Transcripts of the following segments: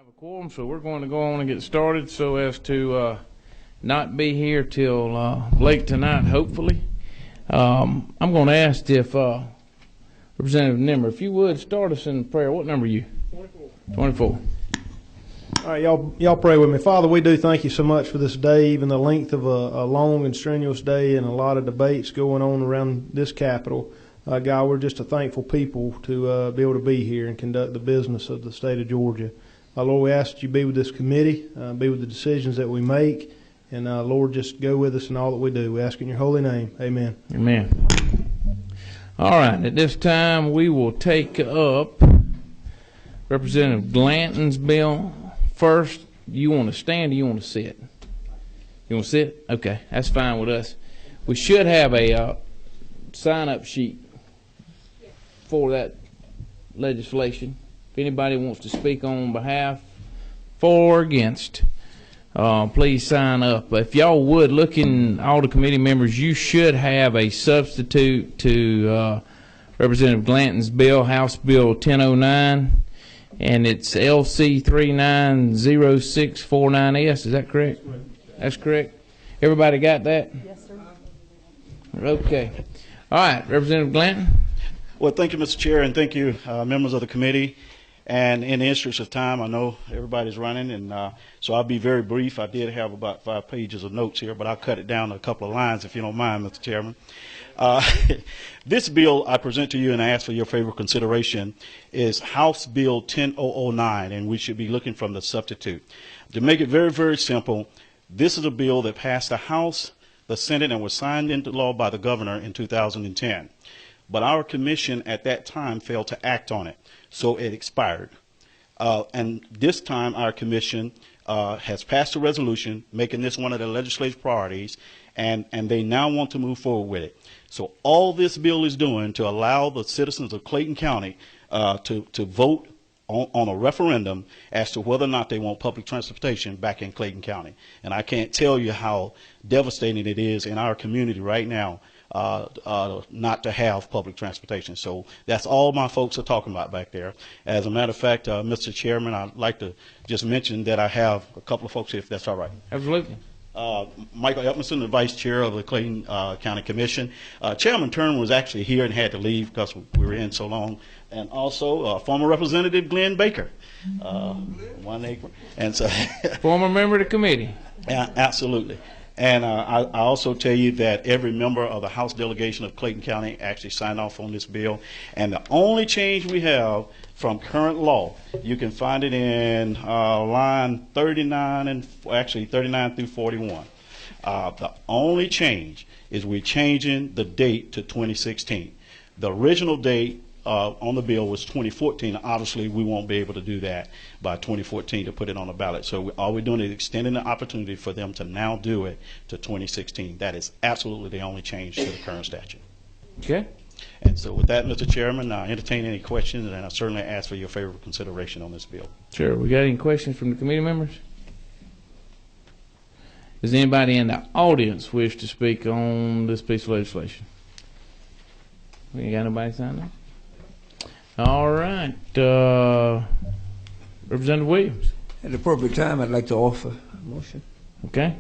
have a quorum, so we're going to go on and get started so as to not be here till late tonight, hopefully. I'm going to ask if Representative Nimmer, if you would start us in prayer. What number are you? 24. 24. All right, y'all pray with me. Father, we do thank you so much for this day, even the length of a long and strenuous day and a lot of debates going on around this Capitol. God, we're just a thankful people to be able to be here and conduct the business of the state of Georgia. Lord, we ask that you be with this committee, be with the decisions that we make, and Lord, just go with us in all that we do. We ask in your holy name. Amen. Amen. All right, at this time we will take up Representative Glanton's bill. First, you want to stand or you want to sit? You want to sit? Okay, that's fine with us. We should have a sign-up sheet for that legislation. If anybody wants to speak on behalf, for or against, please sign up. If y'all would, look in all the committee members, you should have a substitute to Representative Glanton's bill, House Bill 1009, and it's LC 390649S. Is that correct? That's correct. Everybody got that? Yes, sir. Okay. All right, Representative Glanton. Well, thank you, Mr. Chair, and thank you, members of the committee. And in the interest of time, I know everybody's running, and so I'll be very brief. I did have about 5 pages of notes here, but I'll cut it down to a couple of lines if you don't mind, Mr. Chairman. This bill I present to you and I ask for your favorable consideration is House Bill 10009, and we should be looking from the substitute. To make it very, very simple, this is a bill that passed the House, the Senate, and was signed into law by the governor in 2010. But our commission at that time failed to act on it, so it expired. And this time our commission has passed a resolution making this one of the legislative priorities, and they now want to move forward with it. So all this bill is doing to allow the citizens of Clayton County to vote on a referendum as to whether or not they want public transportation back in Clayton County. And I can't tell you how devastating it is in our community right now not to have public transportation. So that's all my folks are talking about back there. As a matter of fact, Mr. Chairman, I'd like to just mention that I have a couple of folks here, if that's all right. Absolutely. Michael Epperson, the Vice Chair of the Clayton County Commission. Chairman Turner was actually here and had to leave because we were in so long. And also former Representative Glenn Baker, 1 acre. And so former member of the committee. Yeah, absolutely. And I also tell you that every member of the House delegation of Clayton County actually signed off on this bill. And the only change we have from current law, you can find it in line 39 and actually 39 through 41. The only change is we're changing the date to 2016. The original date on the bill was 2014. Obviously, we won't be able to do that by 2014 to put it on the ballot. So all we're doing is extending the opportunity for them to now do it to 2016. That is absolutely the only change to the current statute. Okay. And so with that, Mr. Chairman, I entertain any questions, and I certainly ask for your favorable consideration on this bill. Sure. We got any questions from the committee members? Does anybody in the audience wish to speak on this piece of legislation? We ain't got nobody signed up? All right. Representative Williams. At the appropriate time, I'd like to offer a motion. Okay.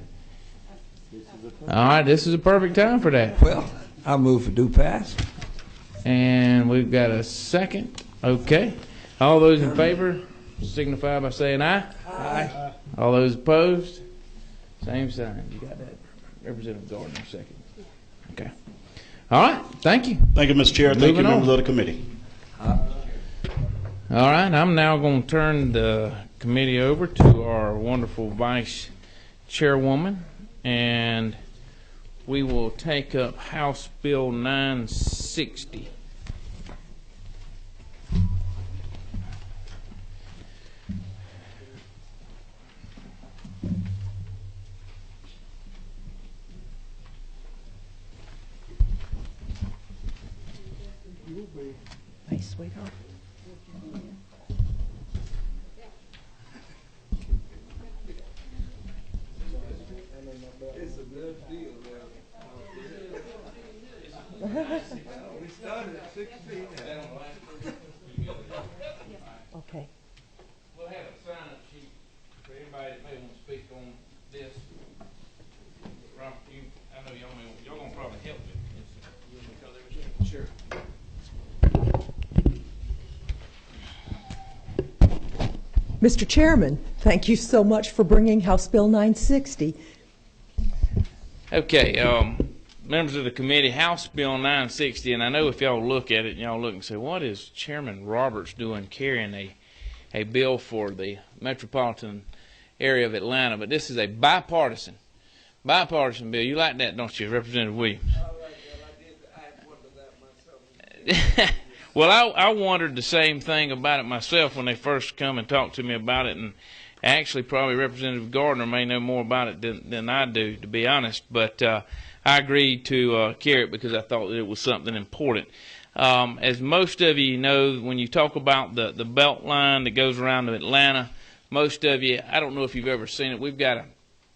All right. This is a perfect time for that. Well, I'll move for due pass. And we've got a second. Okay. All those in favor signify by saying aye. Aye. All those opposed, same sign. You got that. Representative Gardner, second. Okay. All right. Thank you. Thank you, Mr. Chair. Thank you, members of the committee. All right. I'm now going to turn the committee over to our wonderful vice chairwoman, and we will take up House Bill 960. Hey, sweetheart. It's a good deal we started at 16. Okay. We'll have a sign-up sheet. Mr. Chairman, thank you so much for bringing House Bill 960. Okay, members of the committee, House Bill 960, and I know if y'all look at it, y'all look and say, what is Chairman Roberts doing carrying a bill for the metropolitan area of Atlanta? But this is a bipartisan bill. You like that, don't you, Representative Williams? I like that. I wondered that myself. Well, I wondered the same thing about it myself when they first come and talked to me about it, and actually probably Representative Gardner may know more about it than I do, to be honest, but I agreed to carry it because I thought that it was something important. As most of you know, when you talk about the belt line that goes around to Atlanta, most of you, I don't know if you've ever seen it, we've got a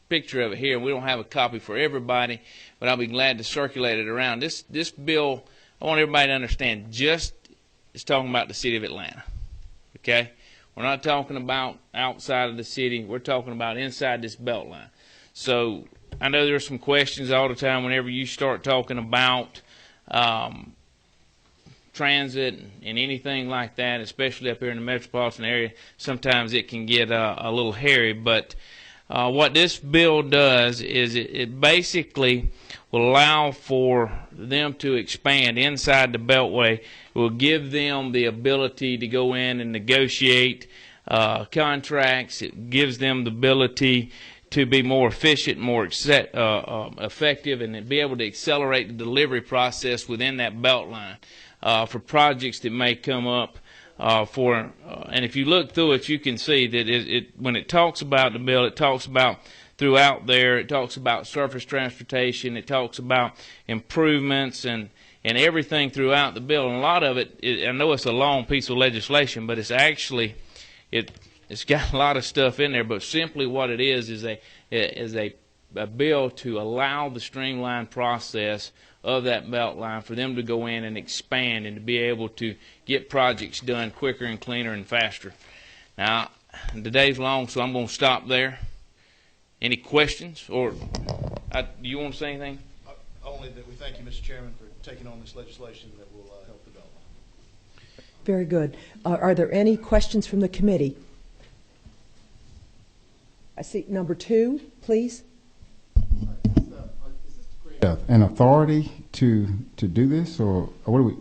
picture of it here. We don't have a copy for everybody, but I'll be glad to circulate it around. This bill, I want everybody to understand, it's talking about the city of Atlanta, okay? We're not talking about outside of the city. We're talking about inside this belt line. So I know there's some questions all the time whenever you start talking about transit and anything like that, especially up here in the metropolitan area. Sometimes it can get a little hairy, but what this bill does is it basically will allow for them to expand inside the beltway. It will give them the ability to go in and negotiate contracts. It gives them the ability to be more efficient, more effective, and be able to accelerate the delivery process within that belt line for projects that may come up. And if you look through it, you can see that when it talks about the bill, it talks about throughout there, it talks about surface transportation, it talks about improvements and everything throughout the bill. And a lot of it, I know it's a long piece of legislation, but it's actually, it's got a lot of stuff in there. But simply what it is a bill to allow the streamlined process of that belt line for them to go in and expand and to be able to get projects done quicker and cleaner and faster. Now, the day's long, so I'm going to stop there. Any questions? Or do you want to say anything? Only that we thank you, Mr. Chairman, for taking on this legislation that will help the belt line. Very good. Are there any questions from the committee? I see number 2, please. An authority to do this, or what are we?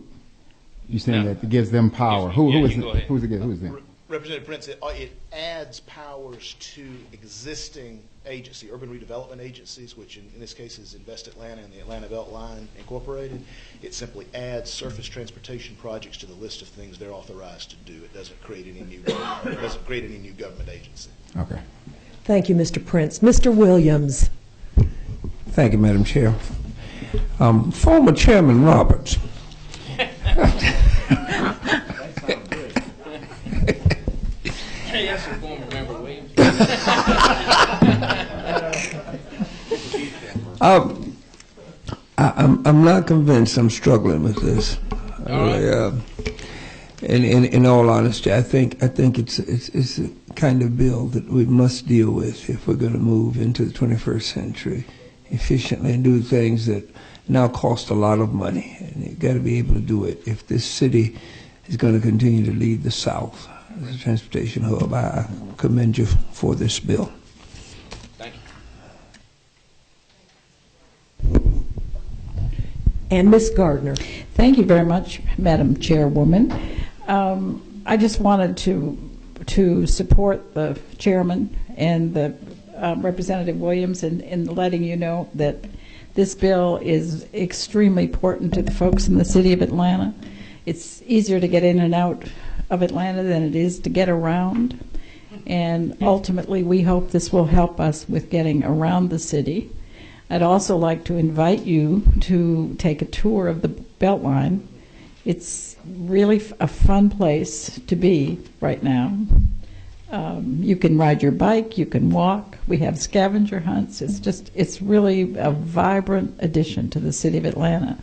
You saying that it gives them power? Who is it? Who's them? Representative Prince, it adds powers to existing agency, urban redevelopment agencies, which in this case is Invest Atlanta and the Atlanta Beltline Incorporated. It simply adds surface transportation projects to the list of things they're authorized to do. It doesn't create any new government agency. Okay. Thank you, Mr. Prince. Mr. Williams. Thank you, Madam Chair. Former Chairman Roberts. Hey, that's a former member, Williams. I'm not convinced. I'm struggling with this. In all honesty, I think it's a kind of bill that we must deal with if we're going to move into the 21st century efficiently and do things that now cost a lot of money. And you've got to be able to do it if this city is going to continue to lead the South as a transportation hub. I commend you for this bill. Thank you. And Ms. Gardner. Thank you very much, Madam Chairwoman. I just wanted to support the chairman and the Representative Williams in letting you know that this bill is extremely important to the folks in the city of Atlanta. It's easier to get in and out of Atlanta than it is to get around, and ultimately we hope this will help us with getting around the city. I'd also like to invite you to take a tour of the Beltline. It's really a fun place to be right now. You can ride your bike, you can walk, we have scavenger hunts. It's really a vibrant addition to the city of Atlanta.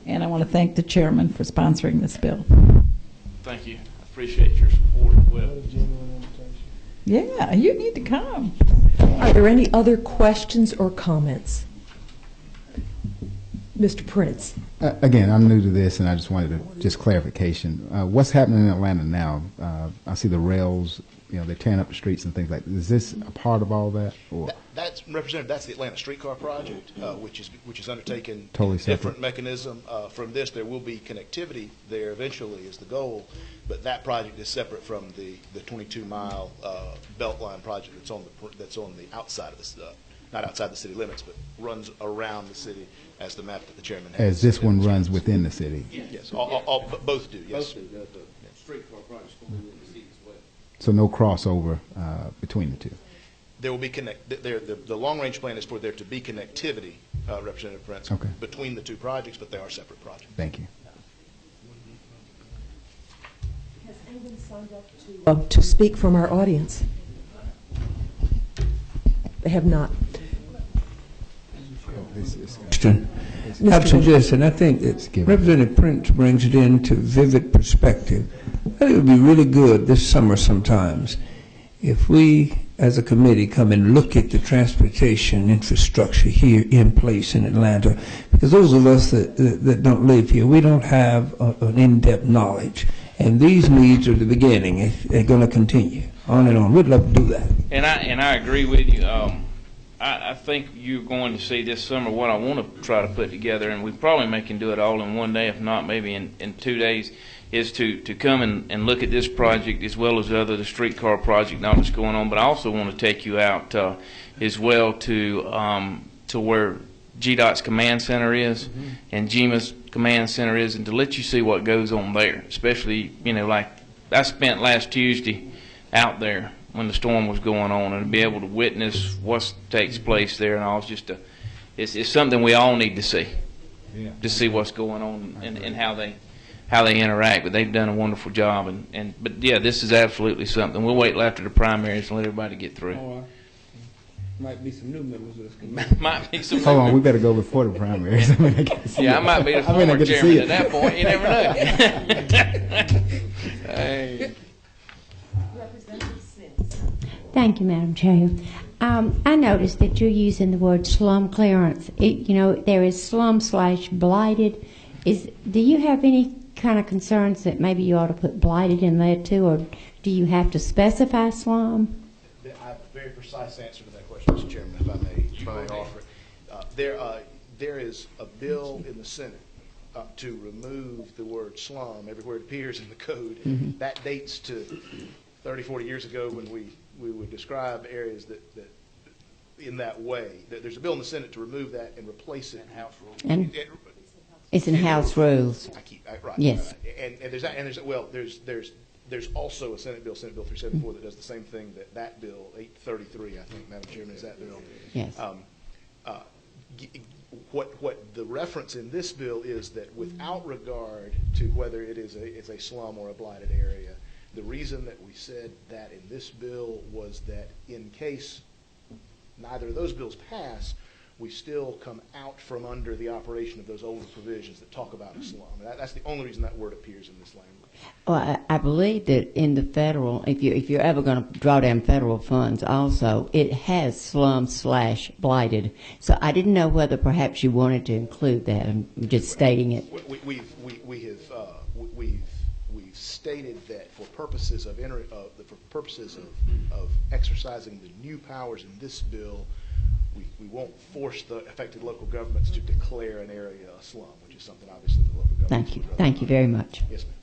And I want to thank the chairman for sponsoring this bill. Thank you. I appreciate your support as well. Yeah, you need to come. Are there any other questions or comments? Mr. Prince. Again, I'm new to this, and I just wanted to just clarification. What's happening in Atlanta now? I see the rails, they're tearing up the streets and things like that. Is this a part of all that? Or? That's Representative. That's the Atlanta Streetcar Project, which is undertaken totally in a separate different mechanism from this. There will be connectivity there eventually, is the goal, but that project is separate from the 22-mile Beltline project that's on the outside of the not outside the city limits, but runs around the city, as the map that the chairman has. As this one runs within the city. Yes, both do. Yes. Both do. The streetcar project's going to be in the city as well. So no crossover between the two. There will be the long-range plan is for there to be connectivity, Representative Prince, okay, between the two projects, but they are separate projects. Thank you. Has anyone signed up to speak from our audience? They have not. I have suggested, I think that Representative Prince brings it into vivid perspective. I think it would be really good this summer sometimes if we, as a committee, come and look at the transportation infrastructure here in place in Atlanta, because those of us that don't live here, we don't have an in-depth knowledge. And these needs are the beginning. They're going to continue on and on. We'd love to do that. And I agree with you. I think you're going to see this summer what I want to try to put together, and we probably can do it all in one day, if not maybe in 2 days, is to come and look at this project as well as the streetcar project and all that's going on. But I also want to take you out as well to where GDOT's command center is and GMA's command center is, and to let you see what goes on there, especially, like I spent last Tuesday out there when the storm was going on, and to be able to witness what takes place there and all. It's just it's something we all need to see, to see what's going on and how they interact. But they've done a wonderful job, but yeah, this is absolutely something. We'll wait till after the primaries and let everybody get through. Might be some new members of this committee. Might be some. Hold on, we better go before the primaries. I might be the former chairman at that point. You never know. Hey. Thank you, Madam Chair. I noticed that you're using the word slum clearance. There is slum/blighted. Do you have any kind of concerns that maybe you ought to put blighted in there too, or do you have to specify slum? I have a very precise answer to that question, Mr. Chairman, if I may offer it. There is a bill in the Senate to remove the word slum everywhere it appears in the code. Mm-hmm. That dates to 30, 40 years ago when we would describe areas that in that way. There's a bill in the Senate to remove that and replace it in House rules. And it's in House rules. Right. Yes. There's also a Senate Bill 374 that does the same thing that bill 833, I think, Madam Chairman, is that bill. Yes. What the reference in this bill is that without regard to whether it's a slum or a blighted area, the reason that we said that in this bill was that in case neither of those bills pass, we still come out from under the operation of those older provisions that talk about a slum. That's the only reason that word appears in this language. Well, I believe that in the federal, if you're ever going to draw down federal funds, also it has slum/blighted. So I didn't know whether perhaps you wanted to include that. I'm just stating it. We've stated that for purposes of exercising the new powers in this bill, we won't force the affected local governments to declare an area a slum, which is something obviously the local government. Thank you. Thank you very much. Yes, ma'am.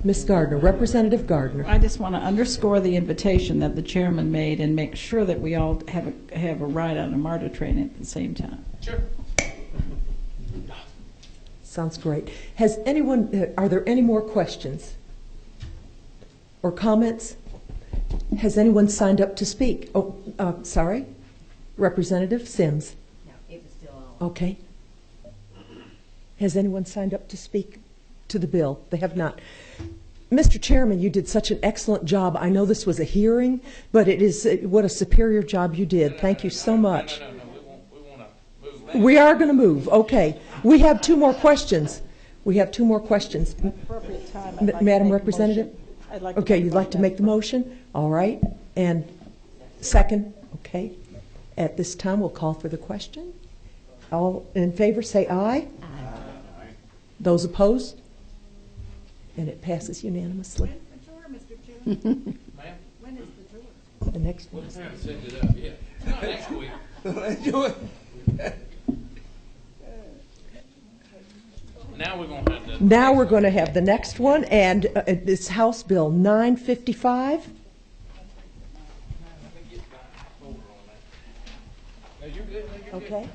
Ms. Gardner, Representative Gardner. I just want to underscore the invitation that the chairman made and make sure that we all have a ride on a MARTA train at the same time. Sure. Sounds great. Are there any more questions or comments? Has anyone signed up to speak? Oh, sorry. Representative Sims. No, it was still on. Okay. Has anyone signed up to speak to the bill? They have not. Mr. Chairman, you did such an excellent job. I know this was a hearing, but what a superior job you did. Thank you so much. No, we want to move. We are going to move. Okay. We have two more questions. Appropriate time. I'd like to Madam make a Representative? motion. I'd like to You'd like to make the motion? All right. And second? Okay. At this time, we'll call for the question. All in favor say aye. Aye. Those opposed? And it passes unanimously. Ma'am? The next one. What time to set it up? Yeah. Not next week. Now we're going to have the... Now we're going to have the next one, and it's House Bill 955. Okay.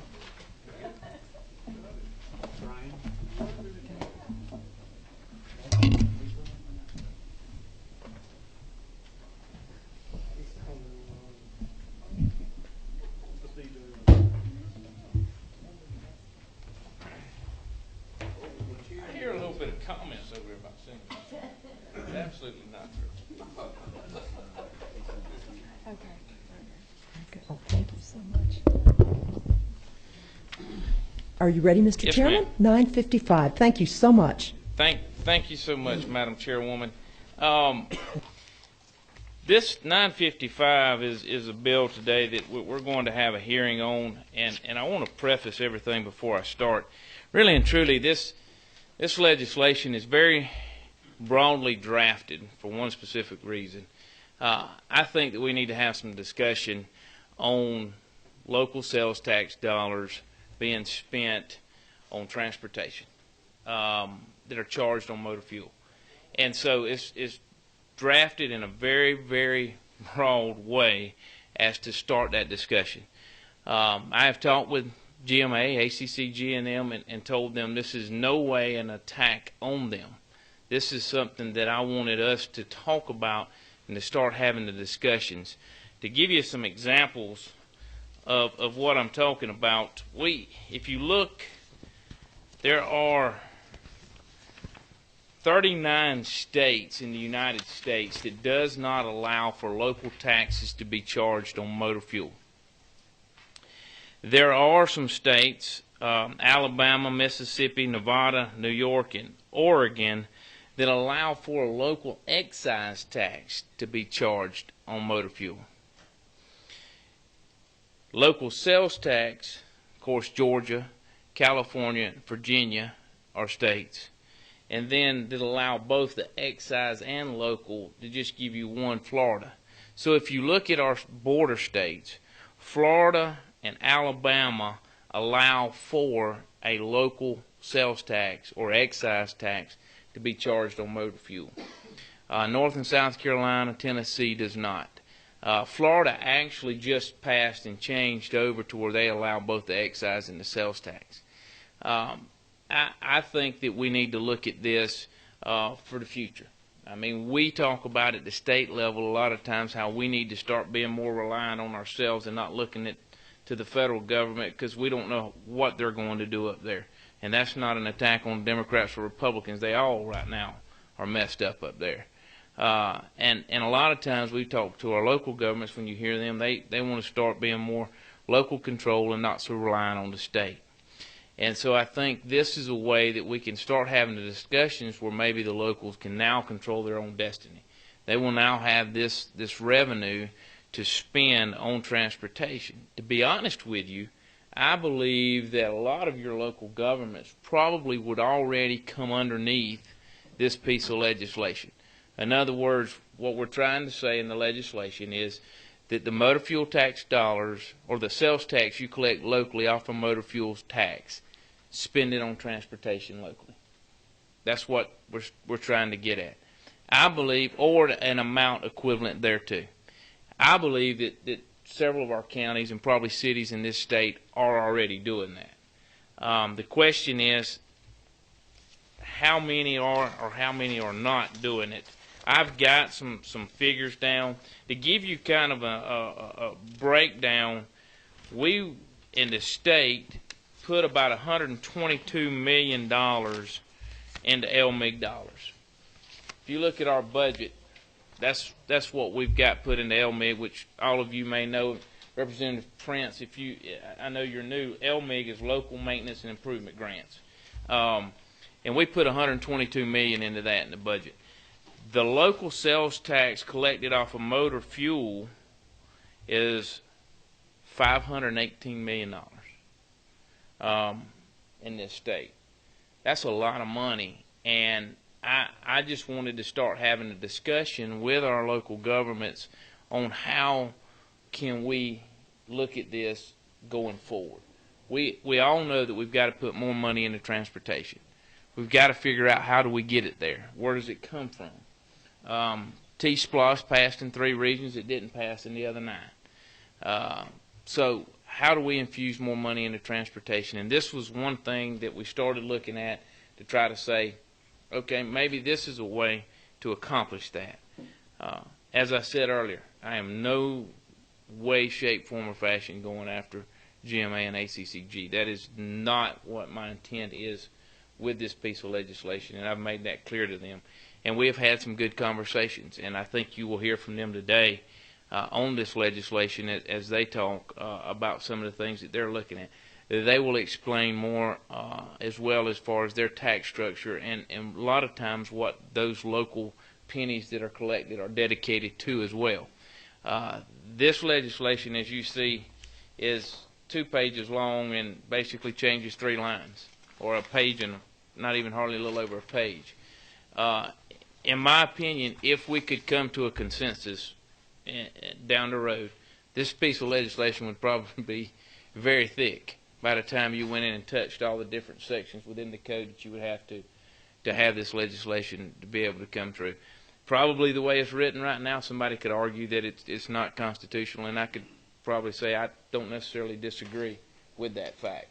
I hear a little bit of comments over here about singing. It's absolutely not true. Okay. Oh, thank you so much. Are you ready, Mr. Yes, Chairman? ma'am. 955. Thank you so much. Thank you so much, Madam Chairwoman. This 955 is a bill today that we're going to have a hearing on, and I want to preface everything before I start. Really and truly, this legislation is very broadly drafted for one specific reason. I think that we need to have some discussion on local sales tax dollars being spent on transportation that are charged on motor fuel. And so it's drafted in a very, very broad way as to start that discussion. I have talked with GMA, ACCG, and them and told them this is no way an attack on them. This is something that I wanted us to talk about and to start having the discussions. To give you some examples of what I'm talking about, if you look, there are 39 states in the United States that does not allow for local taxes to be charged on motor fuel. There are some states, Alabama, Mississippi, Nevada, New York, and Oregon, that allow for a local excise tax to be charged on motor fuel. Local sales tax, of course, Georgia, California, Virginia are states. And then that allow both the excise and local, to just give you one, Florida. So if you look at our border states, Florida and Alabama allow for a local sales tax or excise tax to be charged on motor fuel. North and South Carolina, Tennessee does not. Florida actually just passed and changed over to where they allow both the excise and the sales tax. I think that we need to look at this for the future. I mean, we talk about at the state level a lot of times how we need to start being more reliant on ourselves and not looking to the federal government, because we don't know what they're going to do up there. And that's not an attack on Democrats or Republicans. They all right now are messed up there. And a lot of times we talk to our local governments, when you hear them, they want to start being more local control and not so reliant on the state. And so I think this is a way that we can start having the discussions where maybe the locals can now control their own destiny. They will now have this revenue to spend on transportation. To be honest with you, I believe that a lot of your local governments probably would already come underneath this piece of legislation. In other words, what we're trying to say in the legislation is that the motor fuel tax dollars, or the sales tax you collect locally off of motor fuels tax, spend it on transportation locally. That's what we're trying to get at. I believe, or an amount equivalent thereto. I believe that several of our counties and probably cities in this state are already doing that. The question is, how many are or how many are not doing it? I've got some figures down to give you kind of a breakdown. We in the state put about $122 million into LMIG dollars. If you look at our budget, that's what we've got put into LMIG, which all of you may know. Representative Prince, I know you're new, LMIG is Local Maintenance and Improvement Grants. And we put $122 million into that in the budget. The local sales tax collected off of motor fuel is $518 million in this state. That's a lot of money, and I just wanted to start having a discussion with our local governments on how can we look at this going forward. We all know that we've got to put more money into transportation. We've got to figure out how do we get it there. Where does it come from? T-SPLOST passed in 3 regions. It didn't pass in the other 9. So how do we infuse more money into transportation? And this was one thing that we started looking at to try to say, okay, maybe this is a way to accomplish that. As I said earlier, I am no way, shape, form, or fashion going after GMA and ACCG. That is not what my intent is with this piece of legislation, and I've made that clear to them. And we have had some good conversations, and I think you will hear from them today on this legislation as they talk about some of the things that they're looking at. They will explain more as well as far as their tax structure and a lot of times what those local pennies that are collected are dedicated to as well. This legislation, as you see, is 2 pages long and basically changes 3 lines, or a page and not even hardly a little over a page. In my opinion, if we could come to a consensus down the road, this piece of legislation would probably be very thick by the time you went in and touched all the different sections within the code that you would have to have this legislation to be able to come through. Probably the way it's written right now, somebody could argue that it's not constitutional, and I could probably say I don't necessarily disagree with that fact.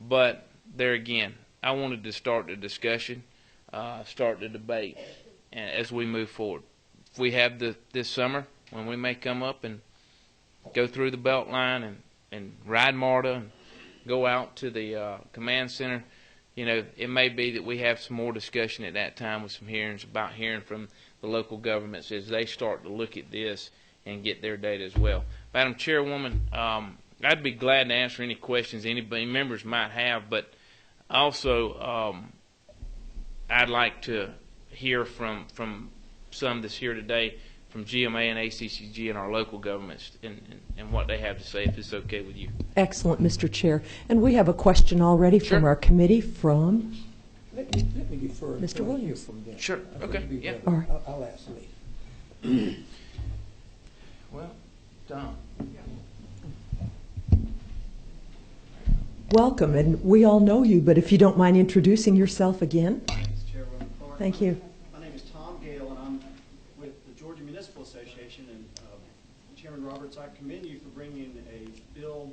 But there again, I wanted to start the discussion, start the debate as we move forward. If we have this summer, when we may come up and go through the belt line and ride MARTA and go out to the command center, you know, it may be that we have some more discussion at that time with some hearings about hearing from the local governments as they start to look at this and get their data as well. Madam Chairwoman, I'd be glad to answer any questions any members might have, but also I'd like to hear from some that's here today from GMA and ACCG and our local governments and what they have to say, if it's okay with you. Excellent, Mr. Chair. And we have a question already from our committee from Let me defer. Mr. Williams. From them. Sure. Okay. Yeah. All right. I'll ask later. Well, Tom. Welcome, and we all know you, but if you don't mind introducing yourself again. Thanks, Chairwoman Clark. Thank you. My name is Tom Gale, and I'm with the Georgia Municipal Association. And Chairman Roberts, I commend you for bringing a bill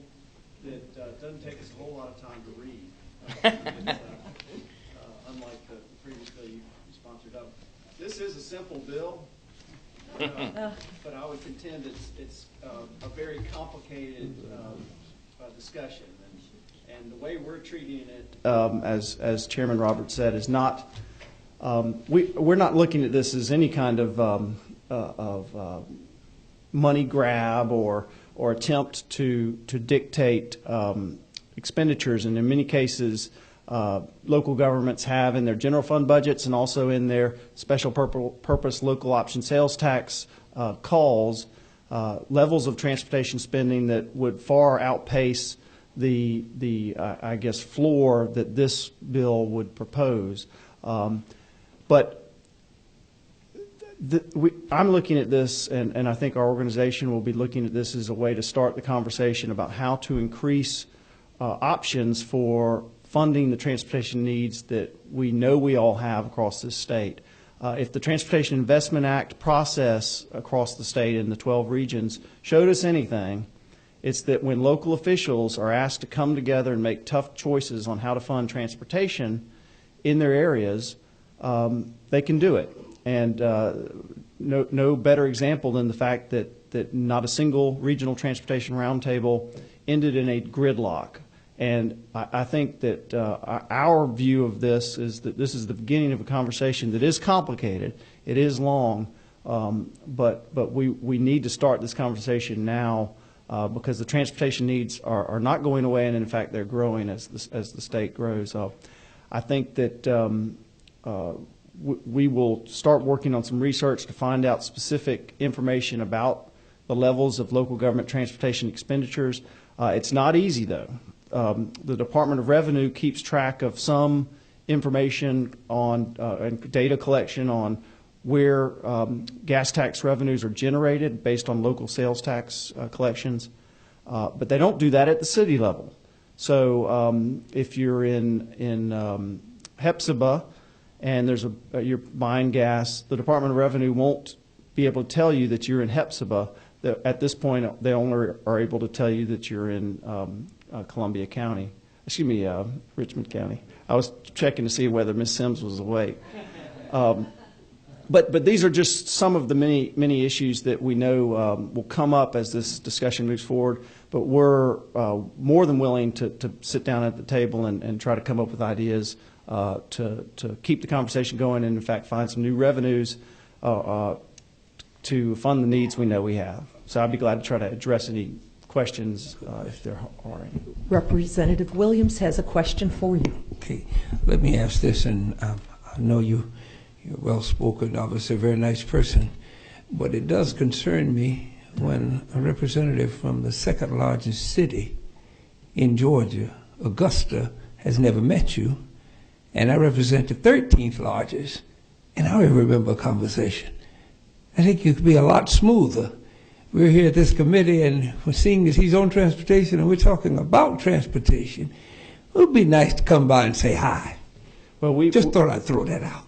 that doesn't take us a whole lot of time to read, unlike the previous bill you sponsored up. This is a simple bill, but I would contend it's a very complicated discussion. And the way we're treating it, as Chairman Roberts said, is not. We're not looking at this as any kind of money grab or attempt to dictate expenditures. And in many cases, local governments have in their general fund budgets and also in their special purpose local option sales tax calls levels of transportation spending that would far outpace the I guess floor that this bill would propose. But I'm looking at this, and I think our organization will be looking at this as a way to start the conversation about how to increase options for funding the transportation needs that we know we all have across this state. If the Transportation Investment Act process across the state in the 12 regions showed us anything, it's that when local officials are asked to come together and make tough choices on how to fund transportation in their areas, they can do it. And no better example than the fact that not a single regional transportation roundtable ended in a gridlock. And I think that our view of this is that this is the beginning of a conversation that is complicated. It is long, but we need to start this conversation now because the transportation needs are not going away, and in fact they're growing as the state grows. I think that we will start working on some research to find out specific information about the levels of local government transportation expenditures. It's not easy, though. The Department of Revenue keeps track of some information on and data collection on where gas tax revenues are generated based on local sales tax collections, but they don't do that at the city level. So if you're in Hepzibah and you're buying gas, the Department of Revenue won't be able to tell you that you're in Hepzibah. At this point, they only are able to tell you that you're in Columbia County. Excuse me, Richmond County. I was checking to see whether Ms. Sims was awake. But these are just some of the many issues that we know will come up as this discussion moves forward. But we're more than willing to sit down at the table and try to come up with ideas to keep the conversation going and, in fact, find some new revenues to fund the needs we know we have. So I'd be glad to try to address any questions if there are any. Representative Williams has a question for you. Okay, let me ask this, and I know you're well-spoken, obviously a very nice person, but it does concern me when a representative from the second largest city in Georgia, Augusta, has never met you, and I represent the 13th largest, and I remember a conversation. I think you could be a lot smoother. We're here at this committee, and we're seeing that he's on transportation, and we're talking about transportation. It would be nice to come by and say hi. Well, we just thought I'd throw that out.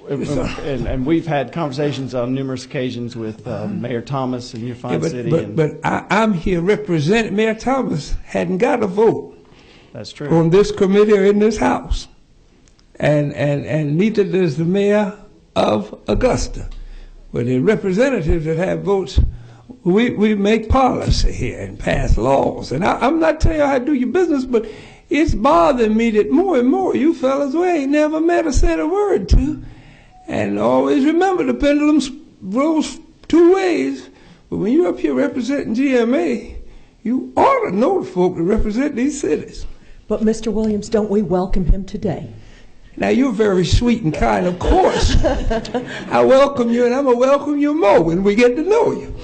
And we've had conversations on numerous occasions with Mayor Thomas in your fine city. But I'm here representing Mayor Thomas. Hadn't got a vote. That's true. On this committee or in this house, and neither does the mayor of Augusta. But the representatives that have votes, we make policy here and pass laws. And I'm not telling you how to do your business, but it's bothering me that more and more you fellas we ain't never met or said a word to. And always remember the pendulum rolls two ways. But when you're up here representing GMA, you ought to know the folk that represent these cities. But Mr. Williams, don't we welcome him today? Now, you're very sweet and kind, of course. I welcome you, and I'm going to welcome you more when we get to know you.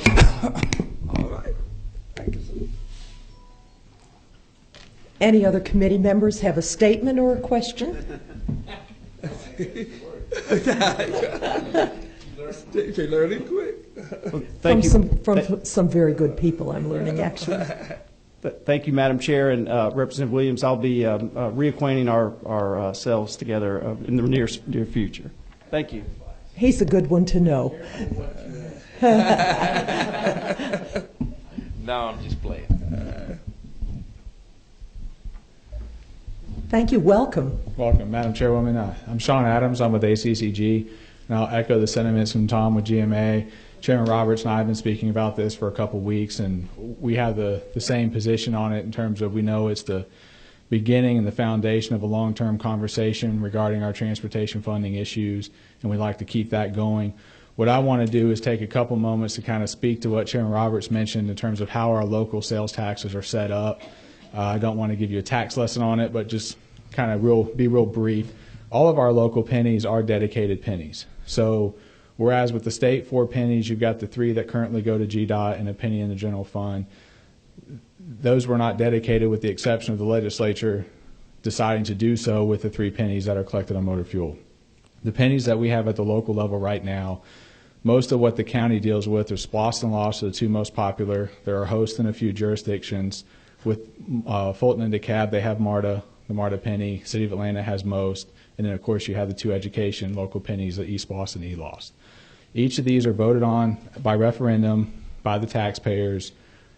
All right. Thank you, sir. Any other committee members have a statement or a question? You're learning quick. From some very good people, I'm learning, actually. Thank you, Madam Chair, and Representative Williams. I'll be reacquainting ourselves together in the near future. Thank you. He's a good one to know. No, I'm just playing. Thank you. Welcome. Welcome, Madam Chairwoman. I'm Sean Adams. I'm with ACCG, and I'll echo the sentiments from Tom with GMA. Chairman Roberts and I have been speaking about this for a couple weeks, and we have the same position on it in terms of we know it's the beginning and the foundation of a long-term conversation regarding our transportation funding issues, and we'd like to keep that going. What I want to do is take a couple moments to kind of speak to what Chairman Roberts mentioned in terms of how our local sales taxes are set up. I don't want to give you a tax lesson on it, but just kind of be real brief. All of our local pennies are dedicated pennies. So whereas with the state, 4 pennies, you've got the 3 that currently go to GDOT and a penny in the general fund. Those were not dedicated with the exception of the legislature deciding to do so with the 3 pennies that are collected on motor fuel. The pennies that we have at the local level right now, most of what the county deals with are SPLOST and LOST, are the 2 most popular. There are hosts in a few jurisdictions. With Fulton and DeKalb, they have MARTA, the MARTA penny. City of Atlanta has most. And then, of course, you have the 2 education local pennies, the eSPLOST and eLOST. Each of these are voted on by referendum by the taxpayers,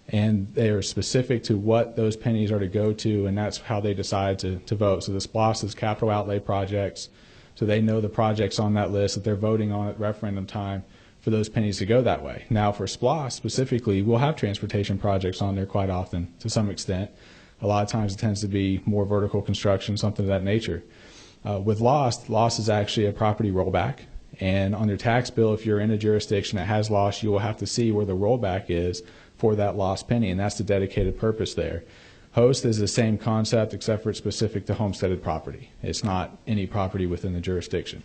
and they are specific to what those pennies are to go to, and that's how they decide to vote. So the SPLOST is capital outlay projects, so they know the projects on that list that they're voting on at referendum time for those pennies to go that way. Now for SPLOST specifically, we'll have transportation projects on there quite often to some extent. A lot of times it tends to be more vertical construction, something of that nature. With LOST is actually a property rollback. And on your tax bill, if you're in a jurisdiction that has LOST, you will have to see where the rollback is for that LOST penny, and that's the dedicated purpose there. Host is the same concept, except for it's specific to homesteaded property. It's not any property within the jurisdiction.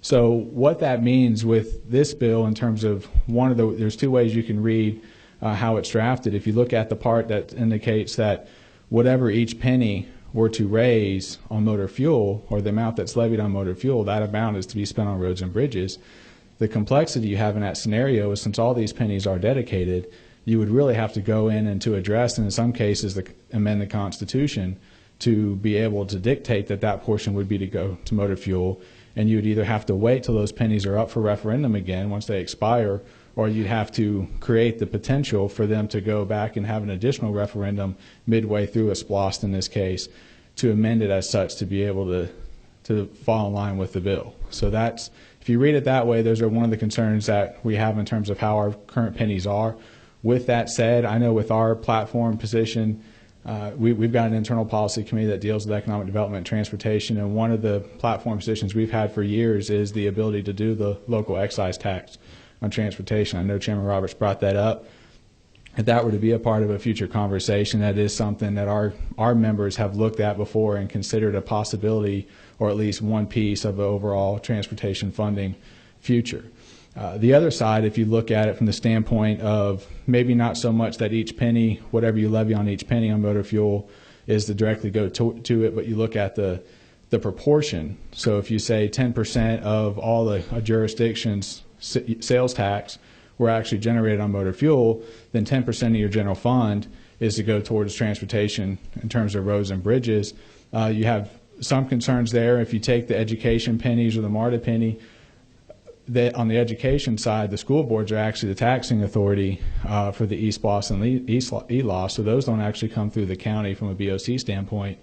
So what that means with this bill in terms of there's two ways you can read how it's drafted. If you look at the part that indicates that whatever each penny were to raise on motor fuel, or the amount that's levied on motor fuel, that amount is to be spent on roads and bridges. The complexity you have in that scenario is, since all these pennies are dedicated, you would really have to go in and to address, and in some cases amend the Constitution to be able to dictate that that portion would be to go to motor fuel. And you would either have to wait till those pennies are up for referendum again once they expire, or you'd have to create the potential for them to go back and have an additional referendum midway through a SPLOST in this case to amend it as such to be able to fall in line with the bill. So that's, if you read it that way, those are one of the concerns that we have in terms of how our current pennies are. With that said, I know with our platform position, we've got an internal policy committee that deals with economic development and transportation, and one of the platform positions we've had for years is the ability to do the local excise tax on transportation. I know Chairman Roberts brought that up. If that were to be a part of a future conversation, that is something that our members have looked at before and considered a possibility, or at least one piece of the overall transportation funding future. The other side, if you look at it from the standpoint of maybe not so much that each penny, whatever you levy on each penny on motor fuel, is to directly go to it, but you look at the proportion. So if you say 10% of all the jurisdictions' sales tax were actually generated on motor fuel, then 10% of your general fund is to go towards transportation in terms of roads and bridges. You have some concerns there. If you take the education pennies or the MARTA penny, that on the education side, the school boards are actually the taxing authority for the eSPLOST and eLOS, so those don't actually come through the county from a BOC standpoint.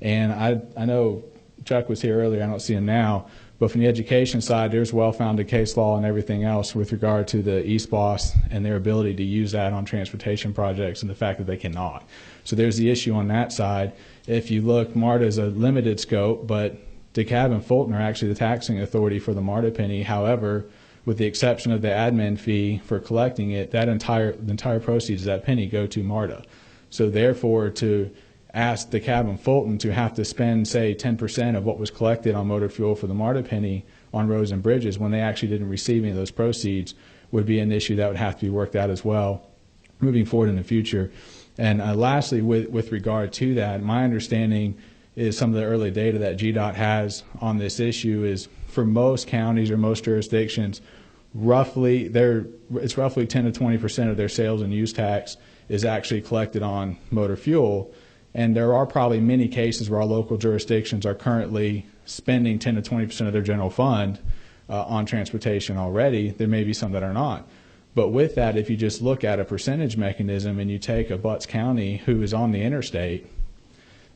And I know Chuck was here earlier, I don't see him now, but from the education side, there's well-founded case law and everything else with regard to the eSPLOST and their ability to use that on transportation projects and the fact that they cannot. So there's the issue on that side. If you look, MARTA is a limited scope, but DeKalb and Fulton are actually the taxing authority for the MARTA penny. However, with the exception of the admin fee for collecting it, the entire proceeds of that penny go to MARTA. So therefore, to ask DeKalb and Fulton to have to spend, say, 10% of what was collected on motor fuel for the MARTA penny on roads and bridges when they actually didn't receive any of those proceeds would be an issue that would have to be worked out as well moving forward in the future. And lastly, with regard to that, my understanding is some of the early data that GDOT has on this issue is for most counties or most jurisdictions, it's roughly 10 to 20% of their sales and use tax is actually collected on motor fuel. And there are probably many cases where our local jurisdictions are currently spending 10 to 20% of their general fund on transportation already. There may be some that are not. But with that, if you just look at a percentage mechanism and you take a Butts County who is on the interstate,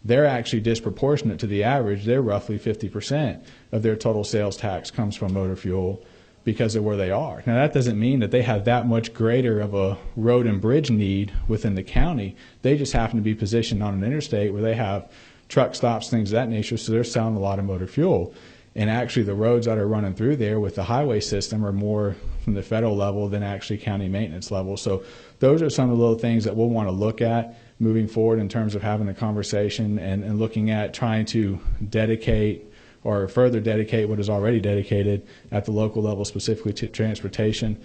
they're actually disproportionate to the average. They're roughly 50% of their total sales tax comes from motor fuel because of where they are. Now, that doesn't mean that they have that much greater of a road and bridge need within the county. They just happen to be positioned on an interstate where they have truck stops, things of that nature, so they're selling a lot of motor fuel. And actually, the roads that are running through there with the highway system are more from the federal level than actually county maintenance level. So those are some of the little things that we'll want to look at moving forward in terms of having a conversation and looking at trying to dedicate or further dedicate what is already dedicated at the local level, specifically to transportation.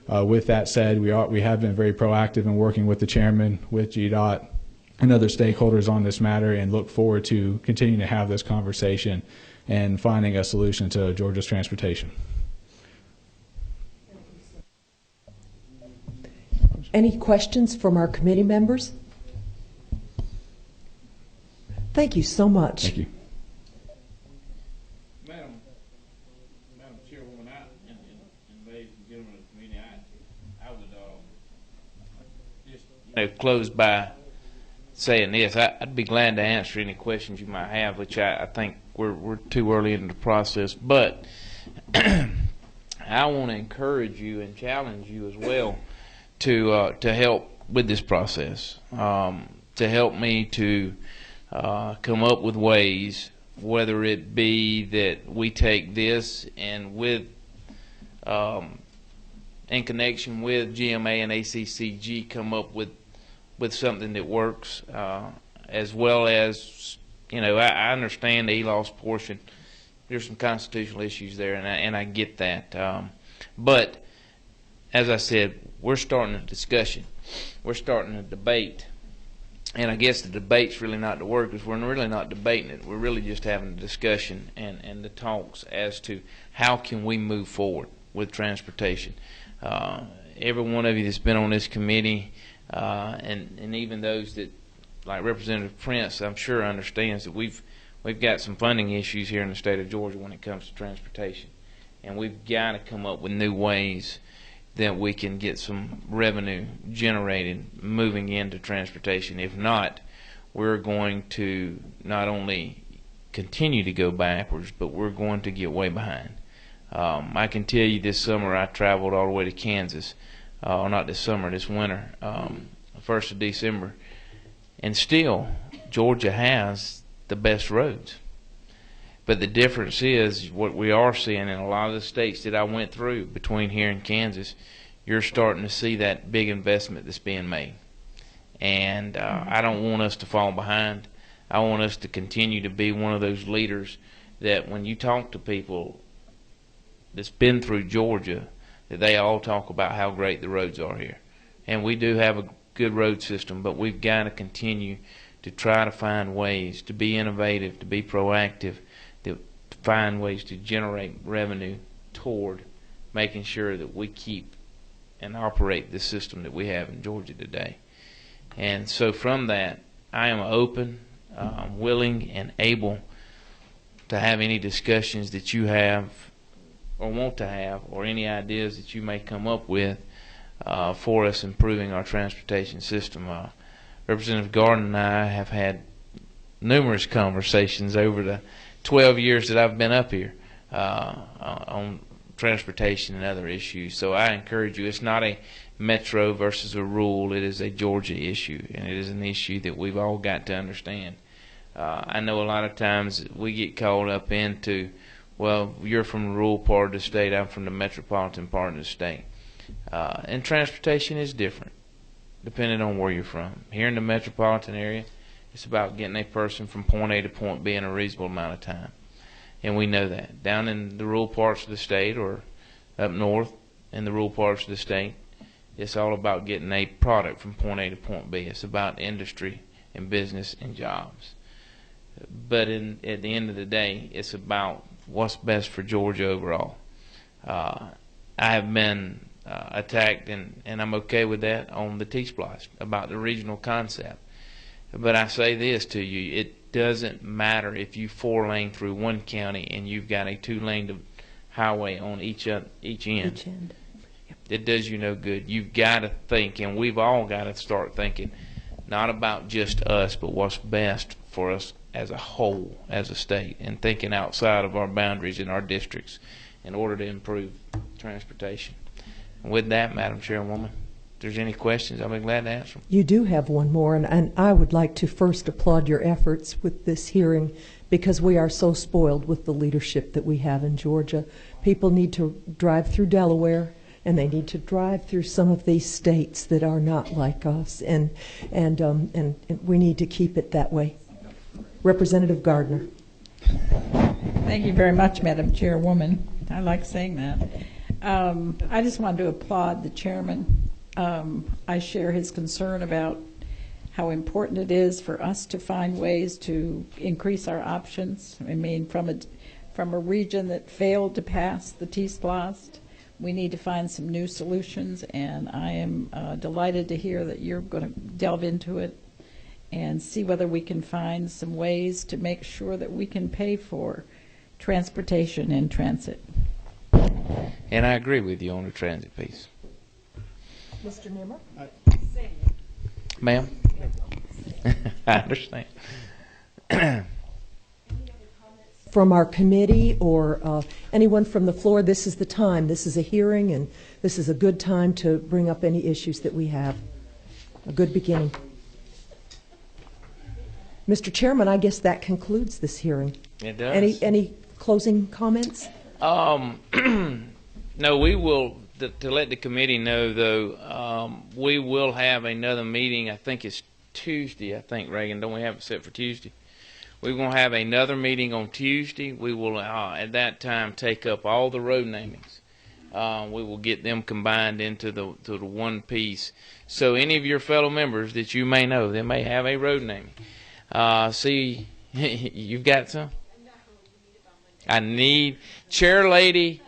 With that said, we have been very proactive in working with the chairman, with GDOT, and other stakeholders on this matter, and look forward to continuing to have this conversation and finding a solution to Georgia's transportation. Any questions from our committee members? Thank you so much. Thank you. Madam Chairwoman, and ladies and gentlemen of the committee, I would just close by saying this. I'd be glad to answer any questions you might have, which I think we're too early into the process. But I want to encourage you and challenge you as well to help with this process, to help me to come up with ways, whether it be that we take this and with in connection with GMA and ACCG come up with something that works, as well as, I understand the ELOS portion. there's some constitutional issues there, and I get that. But as I said, we're starting a discussion. We're starting a debate. And I guess the debate's really not the word, because we're really not debating it. We're really just having a discussion and the talks as to how can we move forward with transportation. Every one of you that's been on this committee, and even those that, like Representative Prince, I'm sure understands that we've got some funding issues here in the state of Georgia when it comes to transportation. And we've got to come up with new ways that we can get some revenue generated moving into transportation. If not, we're going to not only continue to go backwards, but we're going to get way behind. I can tell you this summer I traveled all the way to Kansas, or not this summer, this winter, 1st of December, and still Georgia has the best roads. But the difference is what we are seeing in a lot of the states that I went through between here and Kansas, you're starting to see that big investment that's being made. And I don't want us to fall behind. I want us to continue to be one of those leaders that when you talk to people that's been through Georgia, that they all talk about how great the roads are here. And we do have a good road system, but we've got to continue to try to find ways to be innovative, to be proactive, to find ways to generate revenue toward making sure that we keep and operate the system that we have in Georgia today. And so from that, I am open, willing, and able to have any discussions that you have or want to have, or any ideas that you may come up with for us improving our transportation system. Representative Garden and I have had numerous conversations over the 12 years that I've been up here on transportation and other issues. So I encourage you, it's not a metro versus a rural, it is a Georgia issue, and it is an issue that we've all got to understand. I know a lot of times we get caught up into, well, you're from the rural part of the state, I'm from the metropolitan part of the state. And transportation is different depending on where you're from. Here in the metropolitan area, it's about getting a person from point A to point B in a reasonable amount of time. And we know that. Down in the rural parts of the state, or up north in the rural parts of the state, it's all about getting a product from point A to point B. It's about industry and business and jobs. But at the end of the day, it's about what's best for Georgia overall. I have been attacked, and I'm okay with that, on the T-Splice, about the regional concept. But I say this to you, it doesn't matter if you 4-lane through one county and you've got a 2-lane highway on each end. Yep. It does you no good. You've got to think, and we've all got to start thinking, not about just us, but what's best for us as a whole, as a state, and thinking outside of our boundaries in our districts in order to improve transportation. And with that, Madam Chairwoman, if there's any questions, I'll be glad to answer them. You do have one more, and I would like to first applaud your efforts with this hearing, because we are so spoiled with the leadership that we have in Georgia. People need to drive through Delaware, and they need to drive through some of these states that are not like us, and we need to keep it that way. Representative Gardner. Thank you very much, Madam Chairwoman. I like saying that. I just wanted to applaud the chairman. I share his concern about how important it is for us to find ways to increase our options. I mean, from a region that failed to pass the T-Splice, we need to find some new solutions, and I am delighted to hear that you're going to delve into it and see whether we can find some ways to make sure that we can pay for transportation and transit. And I agree with you on the transit piece. Mr. Nimmer? Ma'am? I understand. From our committee or anyone from the floor, this is the time. This is a hearing, and this is a good time to bring up any issues that we have. A good beginning. Mr. Chairman, I guess that concludes this hearing. It does. Any closing comments? No, we will, to let the committee know, though, we will have another meeting. I think it's Tuesday, Reagan. Don't we have it set for Tuesday? We're going to have another meeting on Tuesday. We will, at that time, take up all the road namings. We will get them combined into the one piece. So any of your fellow members that you may know, they may have a road naming. See, you've got some? I need chair lady.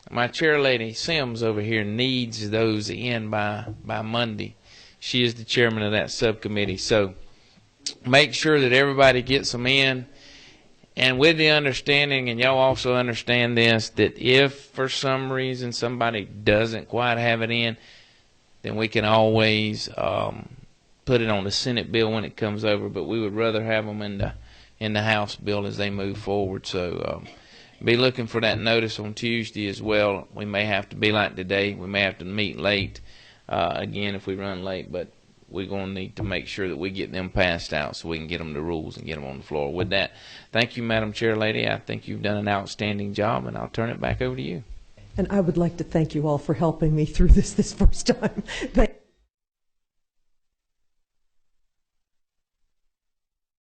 My chair lady Sims over here needs those in by Monday. She is the chairman of that subcommittee. So make sure that everybody gets them in, and with the understanding, and y'all also understand this, that if for some reason somebody doesn't quite have it in, then we can always put it on the Senate bill when it comes over. But we would rather have them in the House bill as they move forward. So be looking for that notice on Tuesday as well. We may have to be like today. We may have to meet late again if we run late, but we're going to need to make sure that we get them passed out so we can get them the rules and get them on the floor. With that, thank you, Madam Chair Lady. I think you've done an outstanding job, and I'll turn it back over to you. And I would like to thank you all for helping me through this first time. But